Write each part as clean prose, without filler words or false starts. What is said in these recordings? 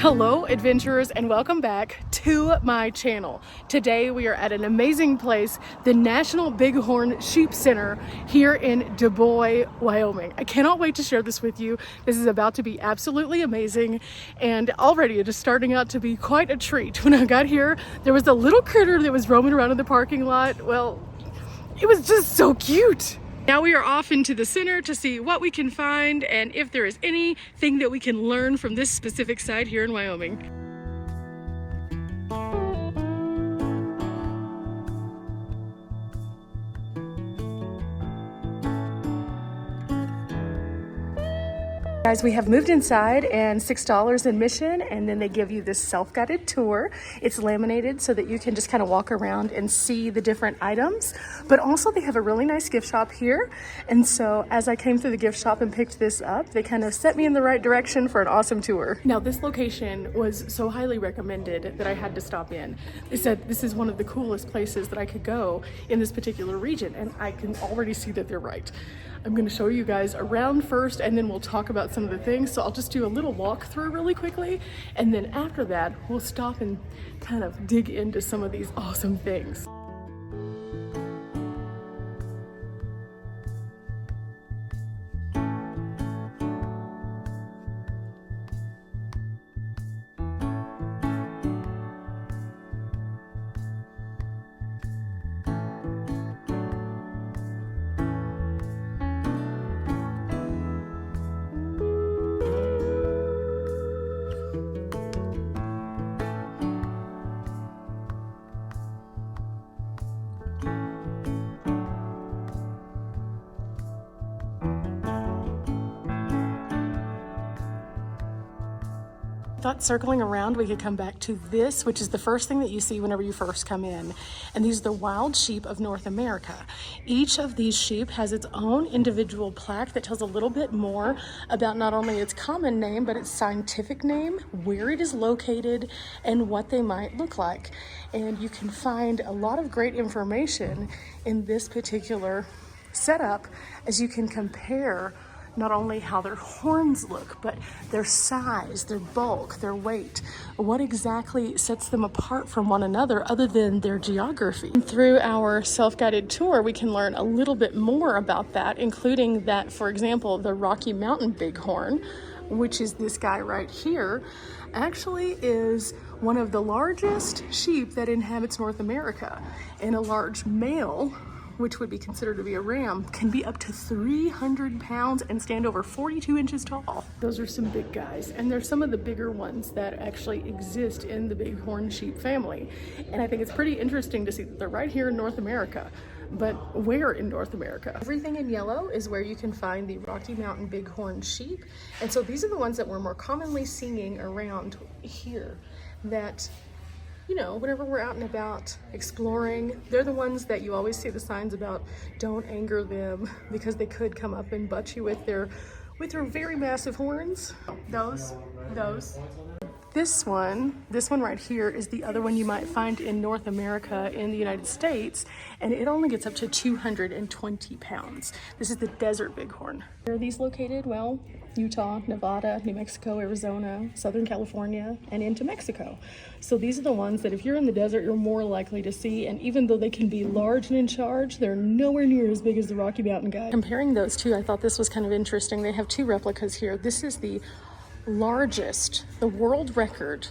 Hello adventurers, and welcome back to my channel. Today we are at an amazing place, the National Bighorn Sheep Center here in Dubois, Wyoming. I cannot wait to share this with you. This is about to be absolutely amazing, and already it is starting out to be quite a treat. When I got here, there was a little critter that was roaming around in the parking lot. Well, it was just so cute. Now we are off into the center to see what we can find and if there is anything that we can learn from this specific site here in Wyoming. Guys, we have moved inside, and $6 admission, and then they give you this self-guided tour. It's laminated so that you can just kind of walk around and see the different items, but also they have a really nice gift shop here. And so as I came through the gift shop and picked this up, they kind of set me in the right direction for an awesome tour. Now this location was so highly recommended that I had to stop in. They said this is one of the coolest places that I could go in this particular region, and I can already see that they're right. I'm going to show you guys around first, and then we'll talk about some of the things. So I'll just do a little walkthrough really quickly, and then after that we'll stop and kind of dig into some of these awesome things. Thought circling around we could come back to this, which is the first thing that you see whenever you first come in, and these are the wild sheep of North America. Each of these sheep has its own individual plaque that tells a little bit more about not only its common name but its scientific name, where it is located, and what they might look like. And you can find a lot of great information in this particular setup as you can compare not only how their horns look, but their size, their bulk, their weight, what exactly sets them apart from one another other than their geography. Through our self-guided tour, we can learn a little bit more about that, including that, for example, the Rocky Mountain Bighorn, which is this guy right here, actually is one of the largest sheep that inhabits North America. And a large male, which would be considered to be a ram, can be up to 300 pounds and stand over 42 inches tall. Those are some big guys, and they're some of the bigger ones that actually exist in the bighorn sheep family. And I think it's pretty interesting to see that they're right here in North America. But where in North America? Everything in yellow is where you can find the Rocky Mountain Bighorn sheep. And so these are the ones that we're more commonly seeing around here that, you know, whenever we're out and about exploring, they're the ones that you always see the signs about, don't anger them because they could come up and butt you with their very massive horns. Those. This one right here is the other one you might find in North America in the United States, and it only gets up to 220 pounds. This is the desert bighorn. Where are these located? Well, Utah, Nevada, New Mexico, Arizona, Southern California, and into Mexico. So these are the ones that if you're in the desert, you're more likely to see, and even though they can be large and in charge, they're nowhere near as big as the Rocky Mountain guy. Comparing those two, I thought this was kind of interesting. They have two replicas here. This is the largest, the world record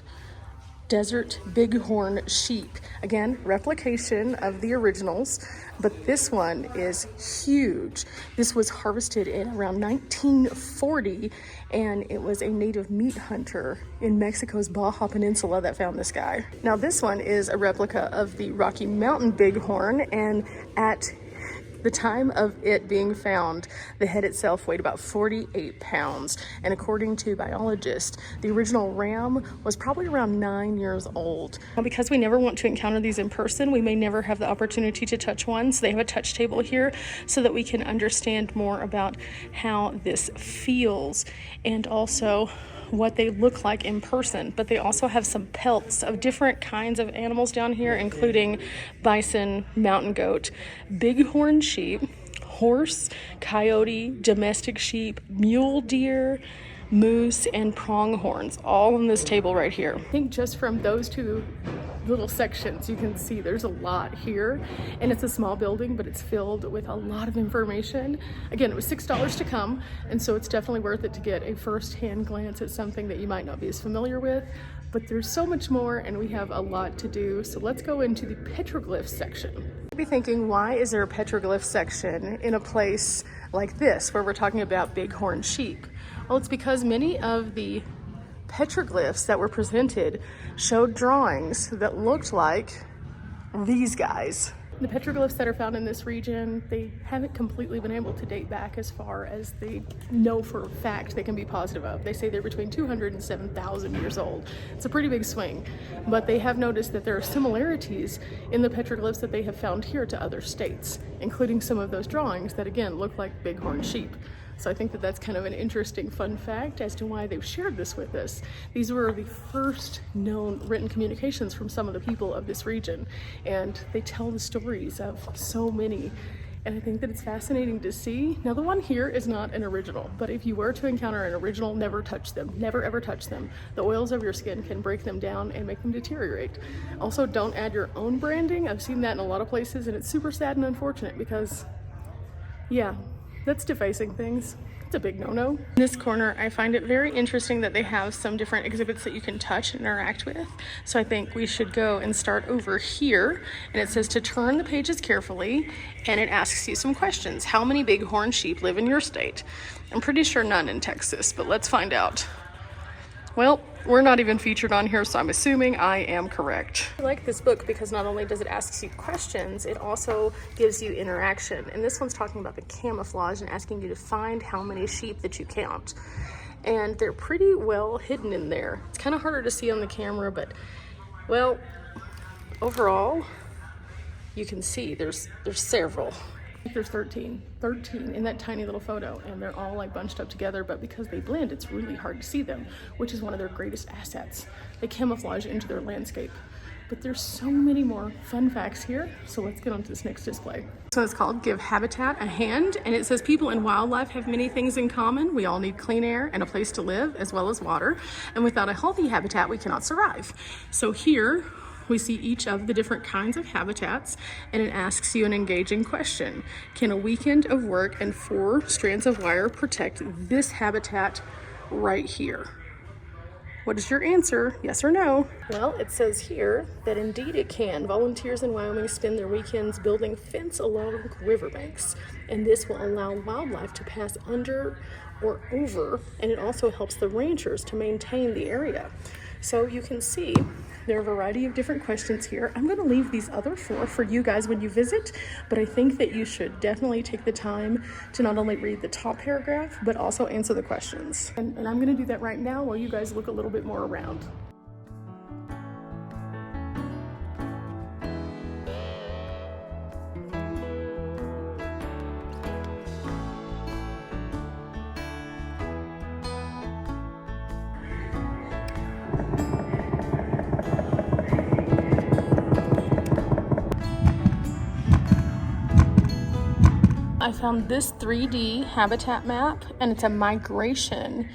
desert bighorn sheep. Again, replication of the originals, but this one is huge. This was harvested in around 1940, and it was a native meat hunter in Mexico's Baja Peninsula that found this guy. Now this one is a replica of the Rocky Mountain Bighorn, and at the time of it being found, the head itself weighed about 48 pounds. And according to biologists, the original ram was probably around 9 years old. Now, because we never want to encounter these in person, we may never have the opportunity to touch one. So they have a touch table here so that we can understand more about how this feels and also what they look like in person. But they also have some pelts of different kinds of animals down here, including bison, mountain goat, bighorn sheep, horse, coyote, domestic sheep, mule deer, moose, and pronghorns, all on this table right here. I think just from those two little sections you can see there's a lot here, and it's a small building but it's filled with a lot of information. Again, it was $6 to come, and so it's definitely worth it to get a first-hand glance at something that you might not be as familiar with, but there's so much more and we have a lot to do. So let's go into the petroglyphs section. You'd be thinking, why is there a petroglyph section in a place like this where we're talking about bighorn sheep? Well, it's because many of the petroglyphs that were presented showed drawings that looked like these guys. The petroglyphs that are found in this region, they haven't completely been able to date back as far as they know for a fact they can be positive of. They say they're between 200 and 7,000 years old. It's a pretty big swing, but they have noticed that there are similarities in the petroglyphs that they have found here to other states, including some of those drawings that again look like bighorn sheep. So I think that that's kind of an interesting fun fact as to why they've shared this with us. These were the first known written communications from some of the people of this region, and they tell the stories of so many. And I think that it's fascinating to see. Now, the one here is not an original, but if you were to encounter an original, never touch them. Never ever touch them. The oils of your skin can break them down and make them deteriorate. Also, don't add your own branding. I've seen that in a lot of places, and it's super sad and unfortunate because, yeah, that's defacing things. It's a big no-no. In this corner, I find it very interesting that they have some different exhibits that you can touch and interact with. So I think we should go and start over here. And it says to turn the pages carefully, and it asks you some questions. How many bighorn sheep live in your state? I'm pretty sure none in Texas, but let's find out. Well, we're not even featured on here, so I'm assuming I am correct. I like this book because not only does it ask you questions, it also gives you interaction. And this one's talking about the camouflage and asking you to find how many sheep that you count. And they're pretty well hidden in there. It's kind of harder to see on the camera, but, well, overall, you can see there's several. There's 13 in that tiny little photo, and they're all like bunched up together, but because they blend, it's really hard to see them, which is one of their greatest assets. They camouflage into their landscape. But there's so many more fun facts here, so let's get on to this next display. So it's called Give Habitat a Hand, and it says people and wildlife have many things in common. We all need clean air and a place to live, as well as water, and without a healthy habitat, we cannot survive. So here, we see each of the different kinds of habitats, and it asks you an engaging question. Can a weekend of work and 4 strands of wire protect this habitat right here? What is your answer? Yes or no? Well, it says here that indeed it can. Volunteers in Wyoming spend their weekends building fence along riverbanks, and this will allow wildlife to pass under or over, and it also helps the ranchers to maintain the area. So you can see there are a variety of different questions here. I'm going to leave these other 4 for you guys when you visit, but I think that you should definitely take the time to not only read the top paragraph, but also answer the questions. And I'm going to do that right now while you guys look a little bit more around. I found this 3D habitat map, and it's a migration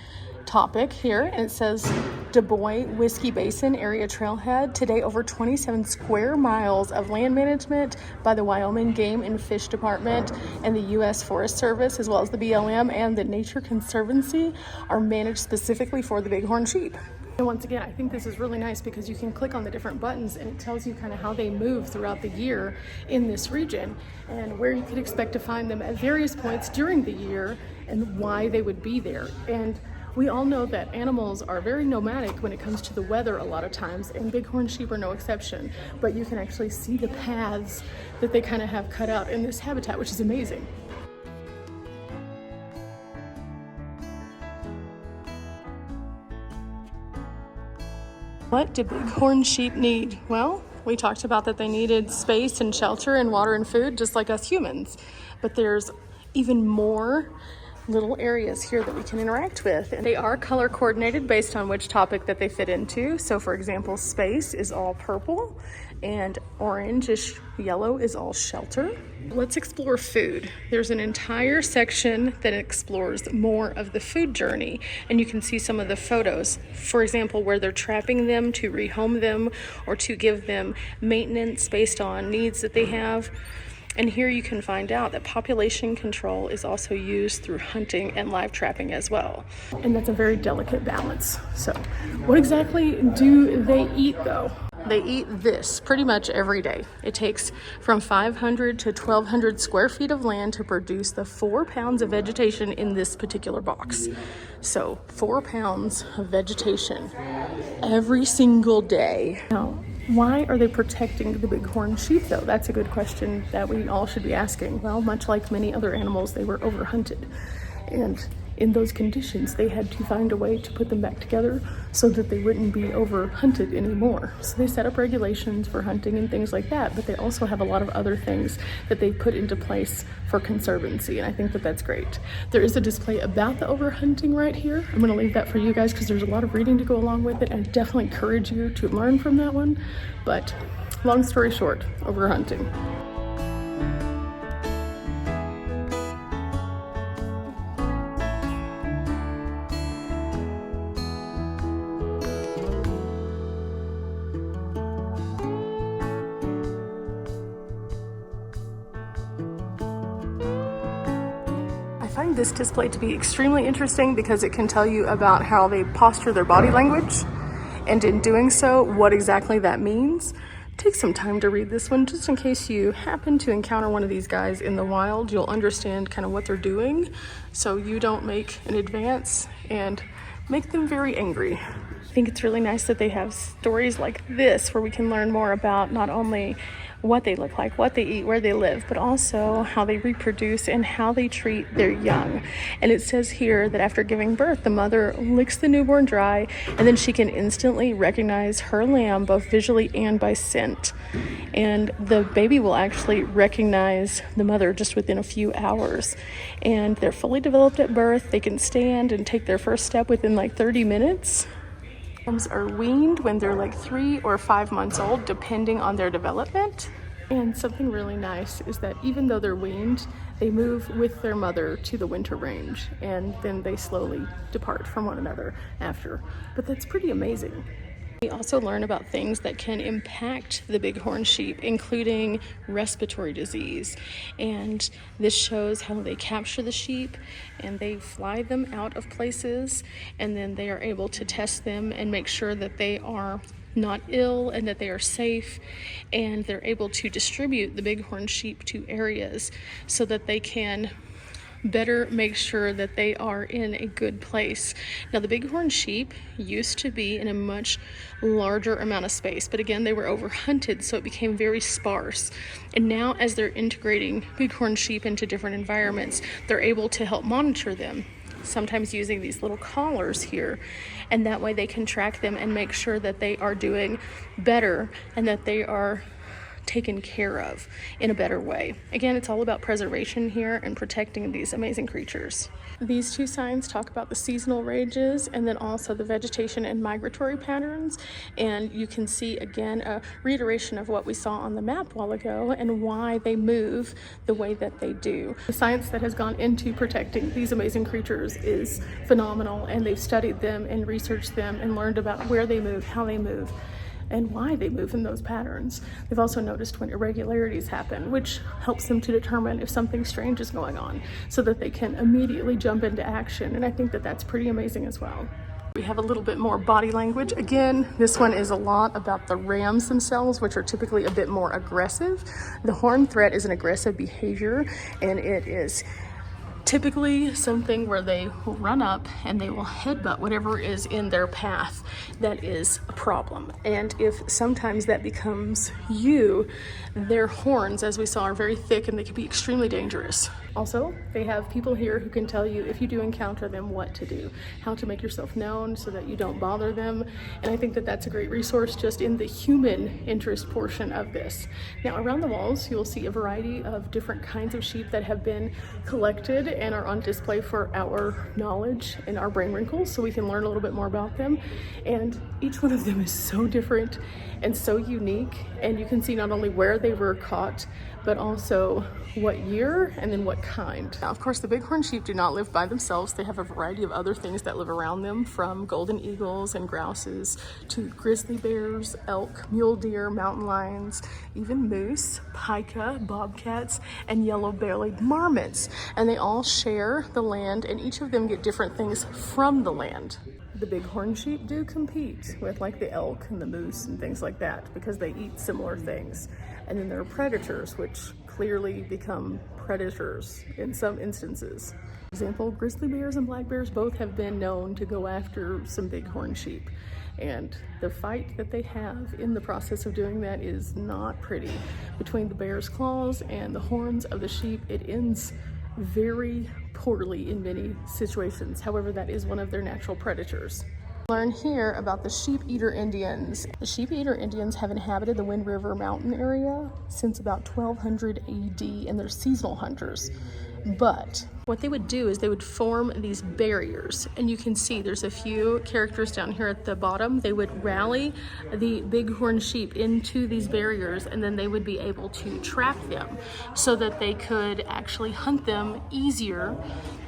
topic here, and it says Dubois Whiskey Basin Area Trailhead. Today, over 27 square miles of land management by the Wyoming Game and Fish Department and the U.S. Forest Service, as well as the BLM and the Nature Conservancy, are managed specifically for the bighorn sheep. And once again, I think this is really nice because you can click on the different buttons and it tells you kind of how they move throughout the year in this region and where you could expect to find them at various points during the year and why they would be there. And we all know that animals are very nomadic when it comes to the weather a lot of times, and bighorn sheep are no exception. But you can actually see the paths that they kind of have cut out in this habitat, which is amazing. What do bighorn sheep need? Well, we talked about that they needed space and shelter and water and food, just like us humans. But there's even more little areas here that we can interact with. And they are color coordinated based on which topic that they fit into. So for example, space is all purple and orangish yellow is all shelter. Let's explore food. There's an entire section that explores more of the food journey, and you can see some of the photos, for example, where they're trapping them to rehome them or to give them maintenance based on needs that they have. And here you can find out that population control is also used through hunting and live trapping as well. And that's a very delicate balance. So what exactly do they eat though? They eat this pretty much every day. It takes from 500 to 1,200 square feet of land to produce the 4 pounds of vegetation in this particular box. So 4 pounds of vegetation every single day. Now, why are they protecting the bighorn sheep though? That's a good question that we all should be asking. Well, much like many other animals, they were overhunted. And in those conditions, they had to find a way to put them back together so that they wouldn't be overhunted anymore. So they set up regulations for hunting and things like that, but they also have a lot of other things that they put into place for conservancy, and I think that that's great. There is a display about the overhunting right here. I'm gonna leave that for you guys because there's a lot of reading to go along with it, and I definitely encourage you to learn from that one. But long story short, overhunting. I find this display to be extremely interesting because it can tell you about how they posture their body language, and in doing so, what exactly that means. Take some time to read this one just in case you happen to encounter one of these guys in the wild. You'll understand kind of what they're doing so you don't make an advance and make them very angry. I think it's really nice that they have stories like this where we can learn more about not only what they look like, what they eat, where they live, but also how they reproduce and how they treat their young. And it says here that after giving birth, the mother licks the newborn dry, and then she can instantly recognize her lamb both visually and by scent. And the baby will actually recognize the mother just within a few hours. And they're fully developed at birth. They can stand and take their first step within like 30 minutes. Lambs are weaned when they're like 3 or 5 months old, depending on their development. And something really nice is that even though they're weaned, they move with their mother to the winter range, and then they slowly depart from one another after. But that's pretty amazing. We also learn about things that can impact the bighorn sheep, including respiratory disease. And this shows how they capture the sheep and they fly them out of places, and then they are able to test them and make sure that they are not ill and that they are safe, and they're able to distribute the bighorn sheep to areas so that they can better make sure that they are in a good place. Now, the bighorn sheep used to be in a much larger amount of space, but again, they were overhunted, so it became very sparse. And now, as they're integrating bighorn sheep into different environments, they're able to help monitor them, sometimes using these little collars here, and that way they can track them and make sure that they are doing better and that they are taken care of in a better way. Again, it's all about preservation here and protecting these amazing creatures. These two signs talk about the seasonal ranges and then also the vegetation and migratory patterns, and you can see again a reiteration of what we saw on the map a while ago and why they move the way that they do. The science that has gone into protecting these amazing creatures is phenomenal, and they've studied them and researched them and learned about where they move, how they move, and why they move in those patterns. They've also noticed when irregularities happen, which helps them to determine if something strange is going on so that they can immediately jump into action. And I think that that's pretty amazing as well. We have a little bit more body language. Again, this one is a lot about the rams themselves, which are typically a bit more aggressive. The horn threat is an aggressive behavior, and it is typically something where they will run up and they will headbutt whatever is in their path that is a problem. And if sometimes that becomes you, their horns, as we saw, are very thick and they can be extremely dangerous. Also, they have people here who can tell you, if you do encounter them, what to do, how to make yourself known so that you don't bother them. And I think that that's a great resource just in the human interest portion of this. Now, around the walls, you'll see a variety of different kinds of sheep that have been collected and are on display for our knowledge and our brain wrinkles, so we can learn a little bit more about them. And each one of them is so different and so unique, and you can see not only where they were caught, but also what year and then what kind. Now, of course, the bighorn sheep do not live by themselves. They have a variety of other things that live around them, from golden eagles and grouses to grizzly bears, elk, mule deer, mountain lions, even moose, pika, bobcats, and yellow-bellied marmots. And they all share the land, and each of them get different things from the land. The bighorn sheep do compete with like the elk and the moose and things like that because they eat similar things. And then there are predators, which clearly become predators in some instances. For example, grizzly bears and black bears both have been known to go after some bighorn sheep. And the fight that they have in the process of doing that is not pretty. Between the bear's claws and the horns of the sheep, it ends very poorly in many situations. However, that is one of their natural predators. Learn here about the sheep eater Indians. The sheep eater Indians have inhabited the Wind River mountain area since about 1200 AD, and they're seasonal hunters. But what they would do is they would form these barriers, and you can see there's a few characters down here at the bottom. They would rally the bighorn sheep into these barriers, and then they would be able to trap them so that they could actually hunt them easier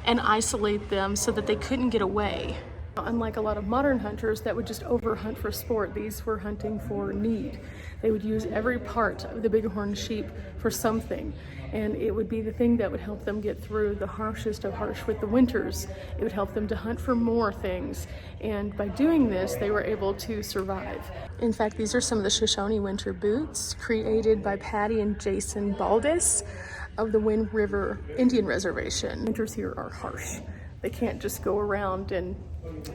and isolate them so that they couldn't get away. Unlike a lot of modern hunters that would just overhunt for sport, these were hunting for need. They would use every part of the bighorn sheep for something, and it would be the thing that would help them get through the harshest of harsh with the winters. It would help them to hunt for more things, and by doing this, they were able to survive. In fact, these are some of the Shoshone winter boots created by Patty and Jason Baldus of the Wind River Indian Reservation. Winters here are harsh. They can't just go around and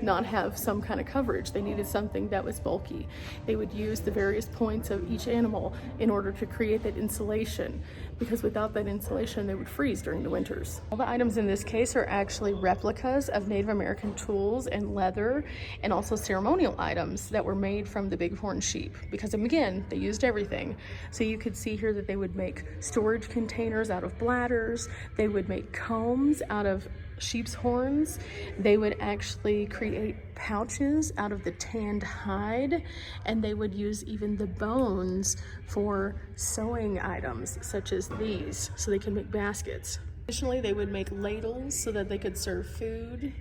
not have some kind of coverage. They needed something that was bulky. They would use the various points of each animal in order to create that insulation, because without that insulation, they would freeze during the winters. All the items in this case are actually replicas of Native American tools and leather, and also ceremonial items that were made from the bighorn sheep, because again, they used everything. So you could see here that they would make storage containers out of bladders. They would make combs out of sheep's horns. They would actually create pouches out of the tanned hide, and they would use even the bones for sewing items such as these, so they can make baskets. Additionally, they would make ladles so that they could serve food.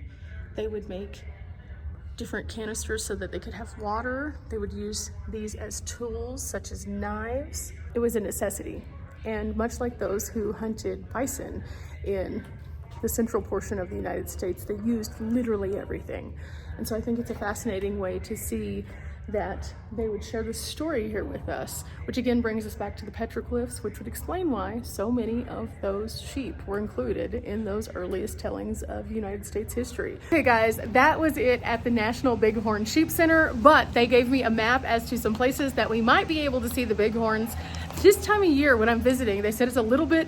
They would make different canisters so that they could have water. They would use these as tools such as knives. It was a necessity, and much like those who hunted bison in the central portion of the United States, they used literally everything. And so I think it's a fascinating way to see that they would share this story here with us, which again brings us back to the petroglyphs, which would explain why so many of those sheep were included in those earliest tellings of United States history. Okay guys, that was it at the National Bighorn Sheep Center, but they gave me a map as to some places that we might be able to see the bighorns. This time of year when I'm visiting, they said it's a little bit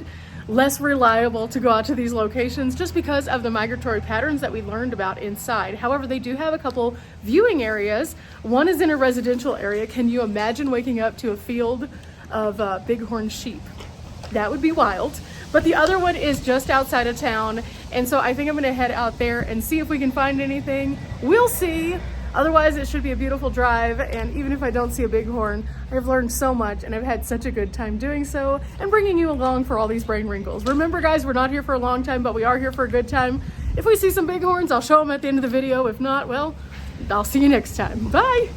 less reliable to go out to these locations just because of the migratory patterns that we learned about inside. However, they do have a couple viewing areas. One is in a residential area. Can you imagine waking up to a field of bighorn sheep? That would be wild. But the other one is just outside of town, and so I think I'm gonna head out there and see if we can find anything. We'll see. Otherwise, it should be a beautiful drive, and even if I don't see a bighorn, I've learned so much, and I've had such a good time doing so, and bringing you along for all these brain wrinkles. Remember, guys, we're not here for a long time, but we are here for a good time. If we see some bighorns, I'll show them at the end of the video. If not, well, I'll see you next time. Bye!